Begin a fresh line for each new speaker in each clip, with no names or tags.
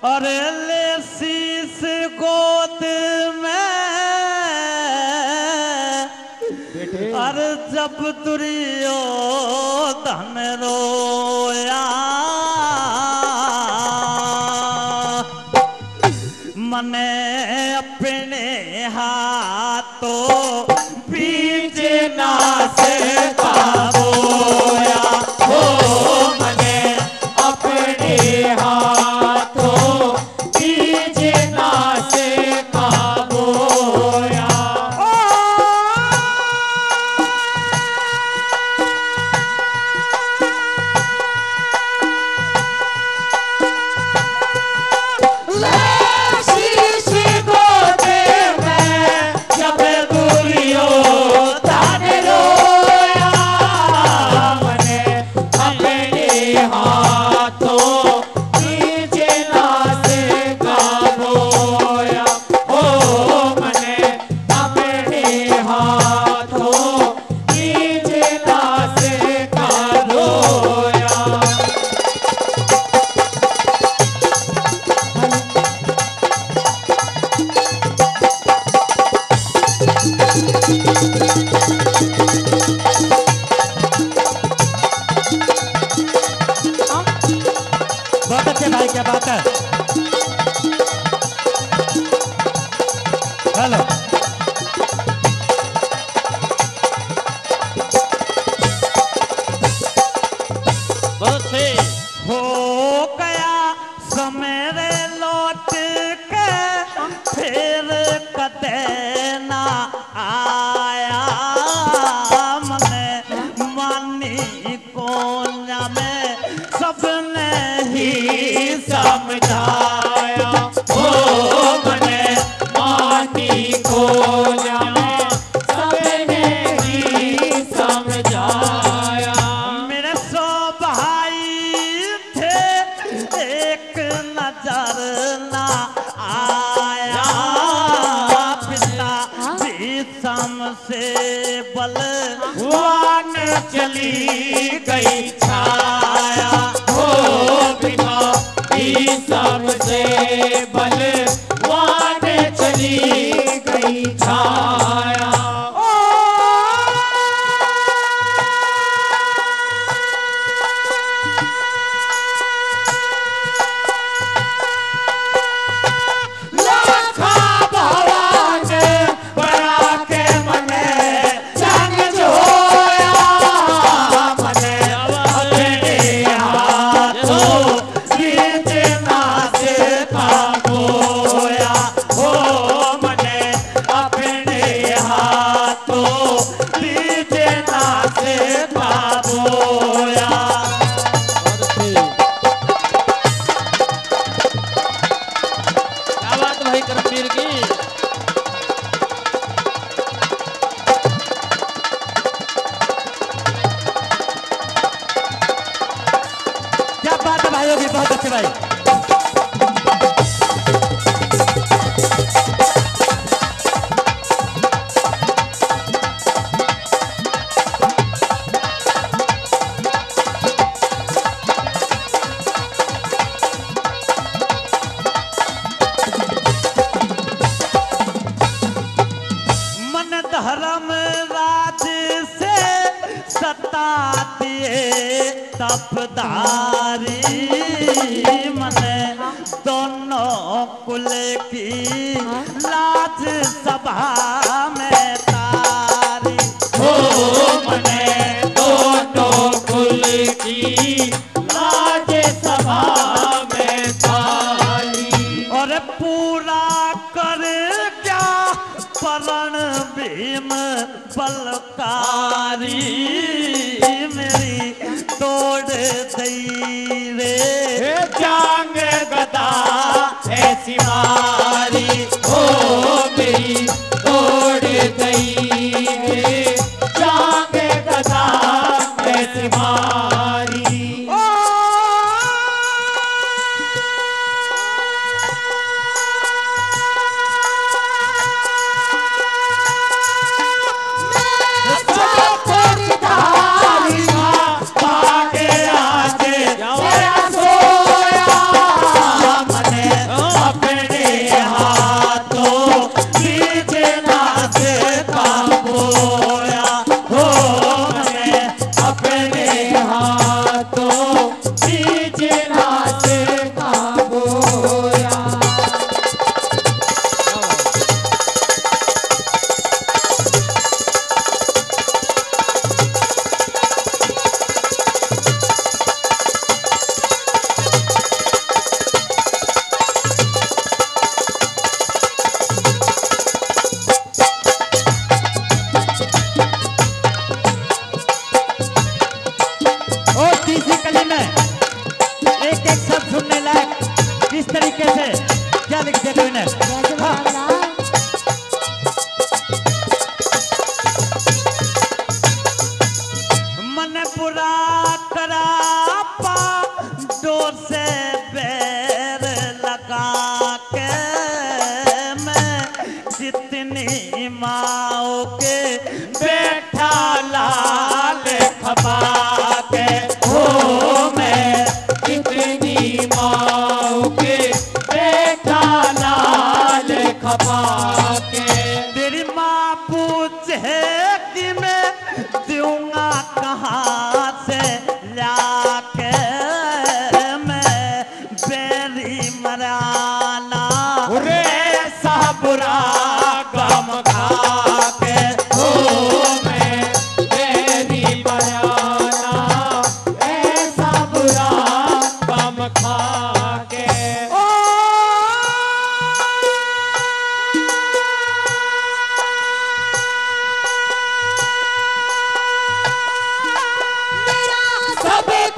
अरे ले शीश गोद में अरे जब दुर्योधन रोया मने अपने हाथों बीच ना से बोया हो मने अपने हाथों बीच ना से बोया भाई क्या बात है। हेलो हो गया समेरे लौट के फिर कदे ना आया मने मानी कोन्या में सबने ही समझाया हो मने मानी कोन्या में सबने ही समझाया मेरे सो भाई थे एक नजर ना आया पिता भीषम से बलवान चली गई छाया हो पिता भीषम से बलवान चली गई छाया भाइयों भी बहुत अच्छे भाई मन धर्म राज से सताती तपदारी मने दोनों कुल की लाज सभा में तारी हो मने दोनों कुल की लाज सभा में तारी और पूरा कर क्या परण भीम बलकारी मेरी तोड़ दई रे जांग गदा ऐसी मारी हो मेरी तोड़ दई रे जांग गदा ऐसी मारी तरीके से क्या लिख दिया कोई ने? मन बुरा करा पा डोर से बैर लगा के मैं जितनी माओ के बैठा लाल खपा के हो मैं जितनी माओ के बैठा लाल खपा के। तेरी माँ पूछे कि मैं दूंगा कहाँ से लाके मैं बेरी मराना ऐसा बुरा गम खा के हो मैं बेरी मराना ऐसा बुरा गम खा के।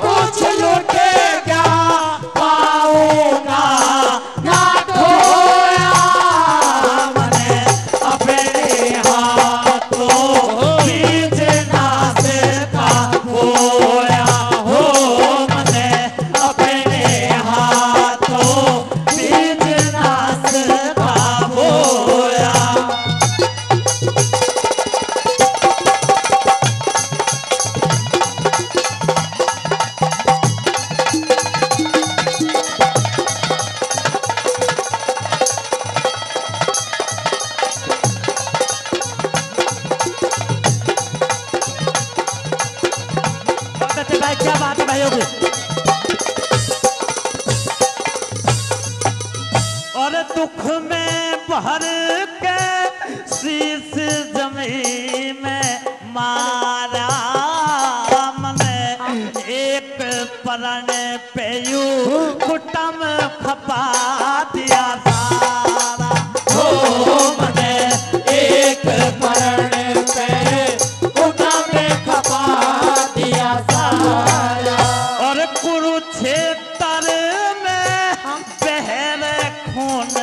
कुछ लुटेगा पाऊंगा ना खोया मैंने अपने हाथों बीच नास का खोया हो मैंने अपने हाथों बीच नास का खोया। भाई क्या बात है भाइयों की। और दुख में भर के शीश जमी में मारा मैंने एक परण पे यूं कुटम खपा दिया सारा हो मैंने एक परण पे कुटम खपा दिया सारा। और कुरुक्षेत्र में बहरे खून